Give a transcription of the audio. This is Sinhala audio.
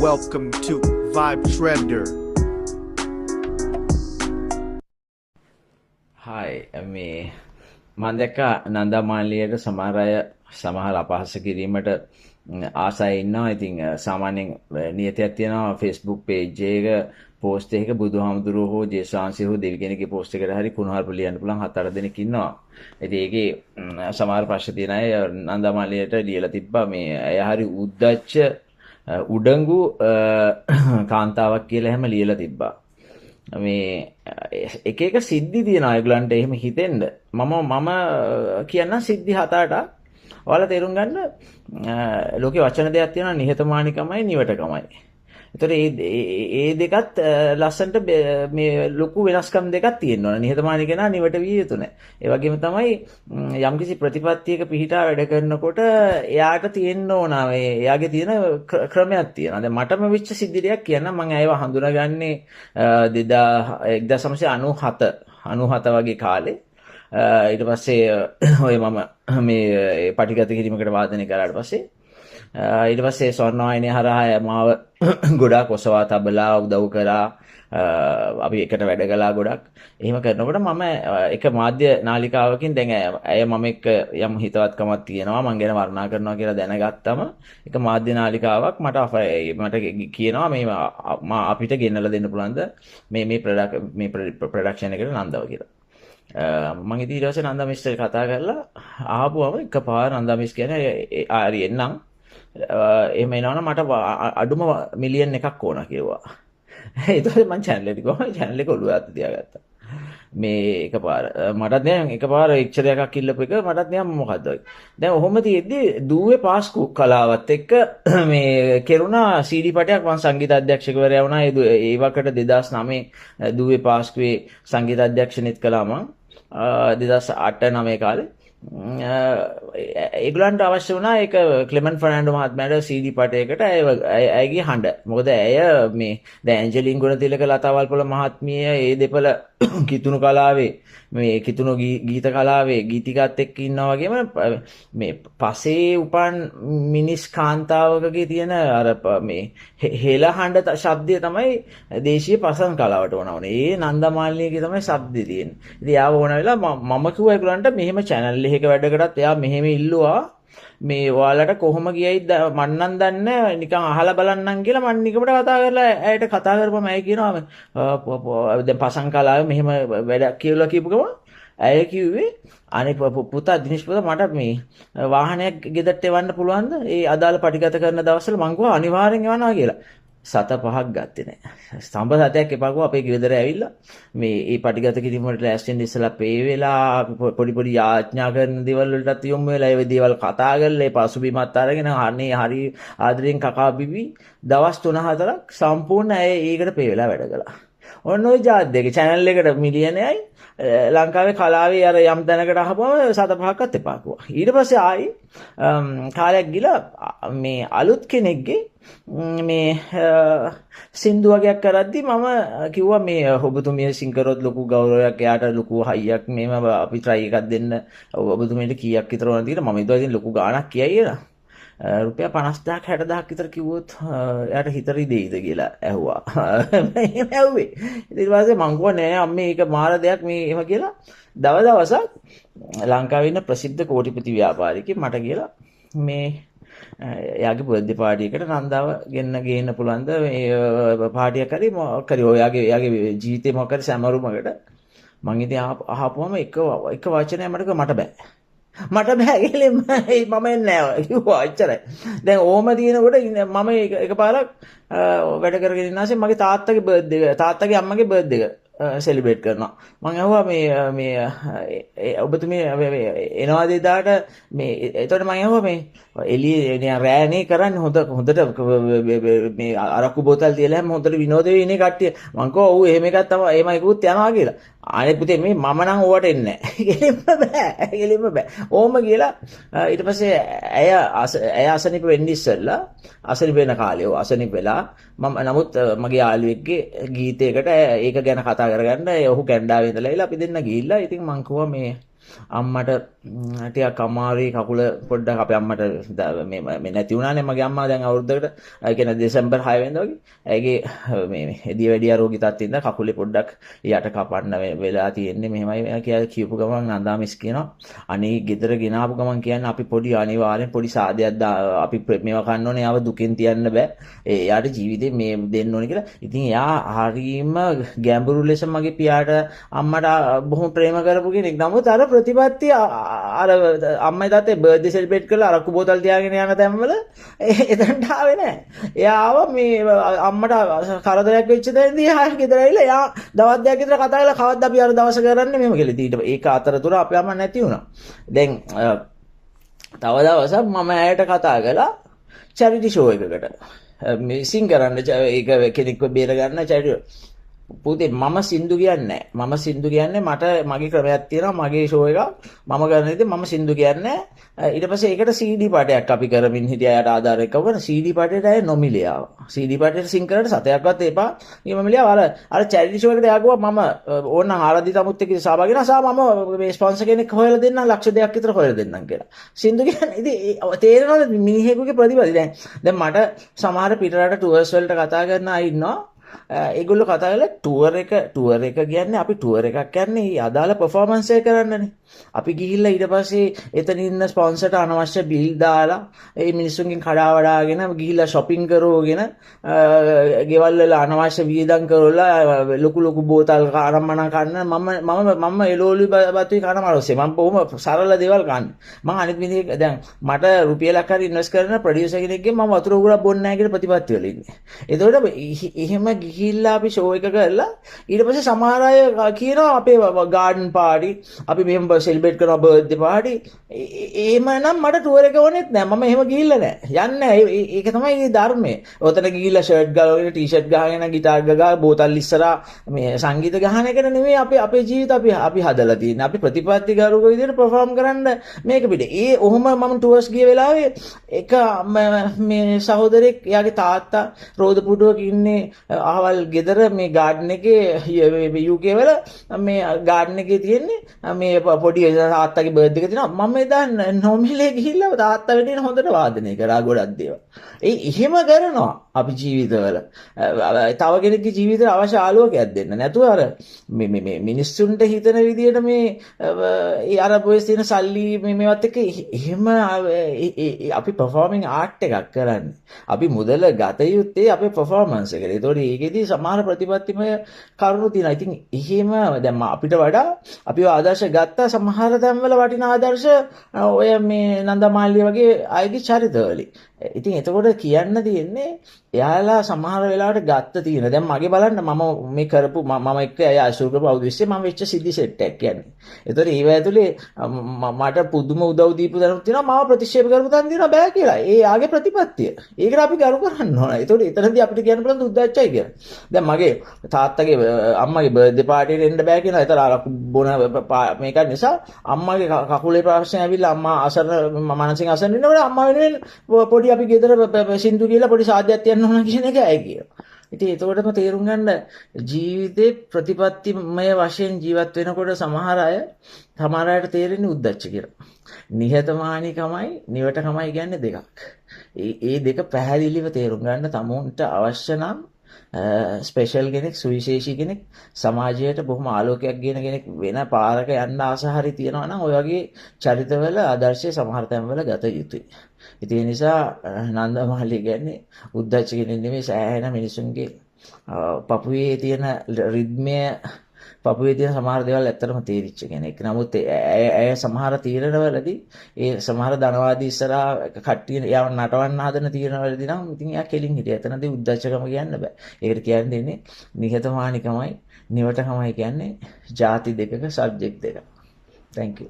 Welcome to Vibe Trender. Hi මේ මම දැක්ක නන්දා මාලියට සමහර අපහාස කිරීමට ආසයි ඉන්නවා. ඉතින් සාමාන්‍යයෙන් නියතයක් තියෙනවා Facebook page එක post එකක බුදුහාමුදුරුවෝ හෝ ජේසුස්වහන්සේ හෝ දෙවි කෙනෙක්ගේ post එකට හරි කුණුහරුප ලියන්න පුළුවන් 7-8 දෙනෙක් ඉන්නවා. ඉතින් ඒකේ සමහර ප්‍රශ්න තියෙන අය නන්දා මාලියට ලියලා තිබ්බා මේ අය හරි උද්දච්ච උඩඟු කාන්තාවක් කියලා හැම ලියලා තිබ්බා. මේ එක එක සිද්ධි තියෙනවා ඒගොල්ලන්ට එහෙම හිතෙන්න. මම කියන්න සිද්ධි 7-8ක්. ඔයාලා තේරුම් ගන්න ලෝකේ වචන දෙකක් තියෙනවා නිහතමානීකමයි නිවටකමයි. ඒතර ඒ දෙකත් ලස්සන්ට මේ ලොකු වෙනස්කම් දෙකක් තියෙනවා. නිහතමානී කෙනා නිවට විය යුතු නැහැ. ඒ වගේම තමයි යම්කිසි ප්‍රතිපත්තියක පිහිටා වැඩ කරනකොට එයාට තියෙන්න ඕන එයාගේ තියෙන ක්‍රමයක් තියෙනවා. දැන් මටම වෙච්ච සිද්ධි දෙයක් කියන්න මම ඒව හඳුනාගන්නේ 1997 වගේ කාලේ. ඊට පස්සේ ඔය මම මේ පටිගත කිරීමකට වාදනය කරාට පස්සේ ඊට පස්සේ ස්වර්ණවාහිනිය හරහා මාව ගොඩාක් ඔසවා තබලා උදව් කරා. අපි එකට වැඩ කළා ගොඩක්. එහෙම කරනකොට මම එක මාධ්‍ය නාලිකාවකින් දැන් ඇය මම එක්ක යම් හිතවත්කමක් තියෙනවා මම ගැන වර්ණනා කරනවා කියලා දැනගත්තම එක මාධ්‍ය නාලිකාවක් මට කියනවා මේ අපිට ගෙන්නලා දෙන්න පුළුවන්ද මේ ප්‍රොඩක්ෂන් එකට නන්දව කියලා. මම ඉතින් ඊට පස්සේ නන්දා මිස්ටර් කතා කරලා ආපුවම එකපාර නන්දා මිස් කියන්නේ ආරි එන්නම් එහෙම එනවනම් මට අඩුම මිලියන් එකක් ඕන කිව්වා. ඊට පස්සේ මම channel එකට ගිහම channel එක ඔළුව අත තියාගත්තා. මේ එකපාර මටත් දැන් එකපාර එක්චර එකක් ඉල්ලපු එක මටත් නිකන් මොකද්ද ඔය. දැන් ඔහොම තියෙද්දි දූවේ පාස්කු කලාවත් එක්ක මේ කෙරුණා CD පටයක් මම සංගීත අධ්‍යක්ෂකවරයා වුණා. ඒ වකට 2009 දූවේ පාස්කුවේ සංගීත අධ්‍යක්ෂණෙත් කළා මම 2008-9 කාලේ. ඒගොල්ලන්ට අවශ්‍ය වුණා ඒක ක්ලෙමන් ෆර්නැන්ඩෝ මහත්මයාට CD පටයකට ඇයගේ හඬ. මොකද ඇය මේ දැන් ඇන්ජලින් ගුණතිලක ලතාවල්පොළ මහත්මිය ඒ දෙපළ කිතුණු කලාවේ මේ කිතුණු ගීත කලාවේ ගීතිකත් එක්ක ඉන්නා වගේම මේ පසේ උපන් මිනිස් කාන්තාවකගේ තියෙන අර මේ හෙළ හඬ ශබ්දය තමයි දේශීය පසන් කලාවට ඕනවනේ. ඒ නන්දා මාලිනියගේ තමයි ශබ්දය තියෙන්නේ. ඉතින් යාව ඕන වෙලා මම කිව්වා ඒගොල්ලන්ට මෙහෙම channel එකක වැඩ කරත් එයා මෙහෙම ඉල්ලුවා මේ ඔයාලට කොහොම ගියයිද මන් නම් දන්නේ නිකන් අහලා බලන්නම් කියලා මම නිකමට කතා කරලා ඇයට කතා කරපුවම ඇය කියනවා දැන් පසන් කලාවේ මෙහෙම වැඩක් කියලා කියපු ගමන් ඇය කිව්වේ අනේ පුතා දිනේෂ් පුතා මට මේ වාහනයක් ගෙදරට එවන්න පුළුවන්ද? ඒ අදාළ පටිගත කරන දවස්වල මං කිව්වා අනිවාර්යෙන් එවනවා කියලා. 7-5ක් ගත්තේ නැහැ. ස්තම්භ 7ක් එපා ගියා අපේ ගෙදර ඇවිල්ලා මේ ඒ පටිගත කිරීම වලට ලෑස්ති වෙන්න ඉස්සලා පේ වෙලා පොඩි යාඥා කරන දේවල් වලටත් යොමු වෙලා ඒ දේවල් කතා කරලා ඒ පසුබිමත් අරගෙන අනේ හරි ආදරෙන් කකා බිබි දවස් 3-4ක් සම්පූර්ණ ඇය ඒකට පේ වෙලා වැඩ කළා. ඔන්න ඔය ජාත් දෙක channel එකට මිලියනයයි ලංකාවේ කලාවේ අර යම් තැනකට අහපුවම 7-5ක්වත් එපා කිව්වා. ඊට පස්සේ ආයි කාලයක් ගිලා මේ අලුත් කෙනෙක්ගේ මේ සින්දු වගේක් කරද්දි මම කිව්වා මේ ඔබතුමිය සිංකරොත් ලොකු ගෞරවයක් එයාට ලොකු හයියක් මේව අපි try එකක් දෙන්න ඔබතුමියට කීයක් විතර ඕනද කියලා මම හිතුවා ඉතින් ලොකු ගාණක් කියයි කියලා. රුපියල් 50000ක් 60000ක් විතර කිව්වොත් එයාට හිතරි දෙයිද කියලා ඇහුවා. එහෙම ඇහුවේ. ඊට පස්සේ මං කිව්වා නෑ අම්මේ ඒක මාර දෙයක් මේ එහෙම කියලා. දවසක් ලංකාවේ ඉන්න ප්‍රසිද්ධ කෝටිපති ව්‍යාපාරිකයෙක් මට කියලා මේ එයාගේ බර්ත්ඩේ පාටි එකට නන්දාව ගේන්න පුළුවන්ද මේ පාටියක් හරි මොකක් හරි එයාගේ ජීවිතේ මොකක් හරි සැමරුමකට මං ඉතින් අහපුවම එක වචනයක් මට බෑ. මට බෑ කියලා මම එන්නේ නැහැ කිව්වා එච්චරයි. දැන් ඕම තියෙනකොට මම එකපාරක් වැඩ කරගෙන ඉන්නාසේ මගේ තාත්තගේ අම්මගේ බර්ත්ඩේ එක සෙලිබ්‍රේට් කරනවා. මම අහුවා මේ ඔබතුමිය එනවාද එදාට මේ එතකොට මම අහුවා මේ එළියේ රෑනේ කරන්නේ හොඳට මේ අරක්කු බෝතල් තියලා හැම හොඳට විනෝද වෙන්නේ කට්ටිය. මම කිව්වා ඔව් එහෙම එකක් තමයි එහෙමයි කිව්වොත් යනවා කියලා. අනේ පුතේ මේ මම නම් ඕවට එන්නේ නැහැ. ගෙලින්ම බෑ. ඕම කියලා ඊට පස්සේ ඇය අසනීප වෙන්න ඉස්සෙල්ලා අසනීප වෙන කාලේ අසනීප වෙලා මම නමුත් මගේ යාළුවෙක්ගේ ගීතයකට ඒක ගැන කතා කරගන්න ඔහු කැනඩාවේ ඉඳලා අපි දෙන්න ගිහිල්ලා ඉතින් මං කිව්වා මේ අම්මට ටිකක් අමාරුයි කකුල පොඩ්ඩක් අපේ අම්මට මේ නැති වුණානේ මගේ අම්මා දැන් අවුරුද්දකට ඒ කියන්නේ දෙසැම්බර් 6 වෙනිදා වගේ. ඇයිගේ මේ දියවැඩියා රෝගී තත්ත්වෙින්ද කකුලේ පොඩ්ඩක් යට කපන්න වෙලා තියෙන්නේ මෙහෙමයි කියලා කියපු ගමන් නන්දාමිස් කියනවා. අනේ ගෙදර ගෙනාපු ගමන් කියන්නේ අපි පොඩි අනිවාර්යෙන් පොඩි සාදයක් අපි මේවා කන්න ඕනේ. යාව දුකෙන් තියන්න බෑ. එයාට ජීවිතේ මේ දෙන්න ඕනේ කියලා. ඉතින් එයා හරීම ගැඹුරු ලෙස මගේ පියාට අම්මට බොහොම ප්‍රේම කරපු කෙනෙක්. නමුත් අර ප්‍රතිපත්ති අර අම්මයි තාත්තේ බර්ත්ඩේ සෙලිබ්‍රේට් කරලා අරක්කු බෝතල් තියාගෙන යන තැන්වල එතනට ආවේ නැහැ. එයාව මේ අම්මට කරදරයක් වෙච්ච තැනදී ආයෙ ගෙදර ඇවිල්ලා එයා දවස් දෙකක් විතර කතා කරලා කවද්ද අපි අර දවස කරන්නේ මෙහෙම කියලා. ඉතින් ඒක අතරතුර අපේ අම්මා නැති වුණා. දැන් තව දවසක් මම ඇයට කතා කළා චැරිටි ෂෝ එකකට. මිසින් කරන්න ඒක කෙනෙක්ව බේර ගන්න චැරිටි පුතේ මම සින්දු කියන්නේ මම සින්දු කියන්නේ මට මගේ ක්‍රමයක් තියෙනවා මගේ ෂෝ එක මම කරන ඉතින් මම සින්දු කියන්නේ ඊට පස්සේ ඒකට CD පාටයක් අපි කරමින් හිටියා යට ආධාරයක් කරගෙන CD පාටේට ඇය නොමිලේ ආවා CD පාටේට සිං කරලා සතයක්වත් එපා ඊම මිලියා අර චැරිටි ෂෝ එකට යාගුවා මම ඕනනම් ආරාධිත අමුත් එක්ක සහභාගී වෙනවා සා මම මේ ස්පොන්සර් කෙනෙක් හොයලා දෙන්නම් ලක්ෂ දෙකක් විතර හොයලා දෙන්නම් කියලා සින්දු කියන්නේ ඉතින් තේරෙනවද මිනිහෙකුගේ ප්‍රතිපද දැන් මට සමහර පිටරට ටුවර්ස් වලට කතා කරන අය ඉන්නවා ඒගොල්ලෝ කතා කරලා ටුවර් එක කියන්නේ අපි ටුවර් එකක් කියන්නේ අදාළ පර්ෆෝමන්ස් එක කරන්නනේ. අපි ගිහිල්ලා ඊට පස්සේ එතන ඉන්න ස්පොන්සර්ට අනවශ්‍ය බිල් දාලා ඒ මිනිස්සුන්ගෙන් කඩා වඩාගෙන ගිහිල්ලා shopping කරෝගෙන ගෙවල් වල අනවශ්‍ය වියදම් කරලා ලොකු බෝතල් ආරම්මන කන්න මම එළවලු බතුයි කන මාරොස්සේ මම බොහොම සරල දේවල් කන්නේ. මම අනිත් විදිහේ දැන් මට රුපියලක් හරි ඉන්වෙස්ට් කරන ප්‍රොඩියුසර් කෙනෙක්ගෙන් මම වතුර උගුරක් බොන්නේ නැහැ කියලා ප්‍රතිපත්ති වල ඉන්නේ. ඒතකොට එහෙම ගිහිල්ලා අපි ෂෝ එක කරලා ඊට පස්සේ සමහර අය කියනවා අපේ ගාඩන් පාටි අපි මෙහෙම සෙලිබ්‍රේට් කරනවා බර්ත්ඩේ පාටි එහෙම නම් මට ටුවර් එක ඕනෙත් නෑ මම එහෙම ගිහිල්ලා නෑ යන්නේ ඒක තමයි මේ ධර්මය. ඔතන ගිහිල්ලා ෂර්ට් ගාගෙන ටී-ෂර්ට් ගාගෙන ගිටාර් ගා බෝතල් ඉස්සරහා මේ සංගීත ගහන එක නෙමෙයි අපේ ජීවිත අපි හදලා තියෙන්නේ. අපි ප්‍රතිපත්ති ගරුක විදිහට පර්ෆෝම් කරන්න මේක පිට. ඔහොම මම ටුවර්ස් ගිය වෙලාවේ එක මේ සහෝදරෙක් එයාගේ තාත්තා රෝදපුඩුවක ඉන්නේ අහවල් ගෙදර මේ ගාඩන් එකේ UK වල මේ ගාඩන් එකේ තියෙන්නේ මේ පොඩි තාත්තගේ බර්ත්ඩේ එක තියෙනවා. මම එදා නොමිලේ ගිහිල්ලා තාත්තා වෙනුවෙන් හොඳට වාදනය කරා ගොඩක් දේවල්. එහෙම කරනවා අපි ජීවිතවල. තව කෙනෙක්ගේ ජීවිතේ අවශ්‍ය ආලෝකයක් දෙන්න. නැතුව අර මේ මිනිස්සුන්ට හිතන විදියට මේ අර පොයිස් තියෙන සල්ලි මේවත් එක්ක එහෙම අපි පර්ෆෝමින් ආර්ට් එකක් කරන්නේ. අපි මුදල ගත යුත්තේ අපේ පර්ෆෝමන්ස් එකට. ඒතකොට ඒකෙදී සමහර ප්‍රතිපත්තිමය කරුණු තියෙනවා. ඉතින් එහෙම දැන් අපිට වඩා අපිව ආදර්ශ ගත්ත සමහර තැන්වල වටිනා ආදර්ශ ඔය මේ නන්දමාලිය වගේ අයගේ චරිතවලින්. ඉතින් එතකොට කියන්න තියෙන්නේ එයාලා සමහර වෙලාවට ගත්ත තියෙන. දැන් මගේ බලන්න මම මේ කරපු මම එක්ක අය අසුර කරපු අවුස්සෙ මම වෙච්ච සිද්ධි සෙට් එකක් කියන්නේ. ඒතකොට ඒව ඇතුලේ මට පුදුම උදව් දීපු දරුණු තියෙනවා මාව ප්‍රතික්ෂේප කරපු තැන තියෙනවා බෑ කියලා. ඒ ආගේ ප්‍රතිපත්තිය. ඒකට අපි ගරු කරන්න ඕන. ඒතකොට එතනදී අපිට කියන්න පුළුවන් උද්දච්චයි කියලා. දැන් මගේ තාත්තගේ අම්මගේ බර්ත්ඩේ පාටියට එන්න බෑ කියලා. ඒතර අර බොන මේක නිසා අම්මගේ කකුලේ ප්‍රශ්න ඇවිල්ලා අම්මා අසරණ මානසික අසරණ වෙනකොට අම්මා වෙනුවෙන් පොඩි අපි ගෙදර සින්දු කියලා පොඩි සාදයක් තියන්න ඕන කියන එක ඇයි කියලා. ඉතින් ඒකවලම තේරුම් ගන්න ජීවිතේ ප්‍රතිපත්තිමය වශයෙන් ජීවත් වෙනකොට සමහර අයට තේරෙන්නේ උද්දච්ච කියලා. නිහතමානීකමයි නිවටකමයි කියන්නේ දෙකක්. ඒ දෙක පැහැදිලිව තේරුම් ගන්න තමුන්ට අවශ්‍ය නම් ස්පෙෂල් කෙනෙක් සුවිශේෂී කෙනෙක් සමාජයට බොහොම ආලෝකයක් ගෙන කෙනෙක් වෙන පාරක යන්න ආස හරි තියනවා නම් ඔය වගේ චරිතවල ආදර්ශය සමහර තැන්වල ගත යුතුයි. ඉතින් ඒ නිසා නන්දමාලි කියන්නේ උද්දච්ච කෙනෙක් නෙමෙයි සෑහෙන මිනිසුන්ගේ පපුවේ තියෙන රිද්මය පපුවේ තියෙන සමහර දේවල් ඇත්තටම තේරිච්ච කෙනෙක්. නමුත් ඇය සමහර තීරණවලදී ඒ සමහර ධනවාදී ඉස්සරහා කට්ටිය එයාව නටවන්න හදන තීරණවලදී නම් ඉතින් එයා කෙලින් හිටියා. එතනදී උද්දච්චකම කියන්න බෑ. ඒකට කියන්නේ නිහතමානීකමයි නිවටකමයි කියන්නේ ಜಾති දෙකක සබ්ජෙක්ට් දෙක. Thank you.